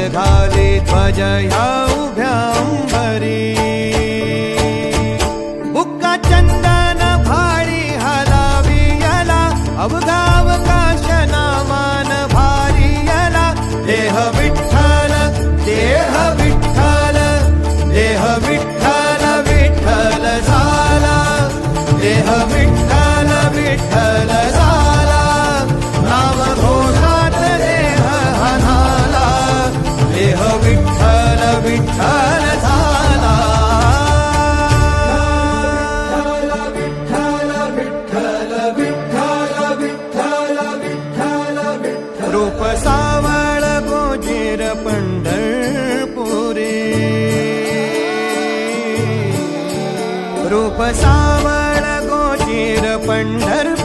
घाली ध्वज ह्या उभ्या अंबरी बुक्का चंदन भाळी हलावी याला अवघावकाश नामान भारी याला देह विठ्ठल देह विठ्ठल देह विठ्ठल विठ्ठल झाला देह विठ्ठल विठ्ठल झाला नाम घोषात देह हनाला देह विठ्ठल विठ्ठल झाला विठ्ठल विठ्ठल विठ्ठल विठ्ठल विठ्ठल विठ्ठल रूप सावळ गोजीर पंढरपुरी रूप सावळ गोजीर पंढरपुरी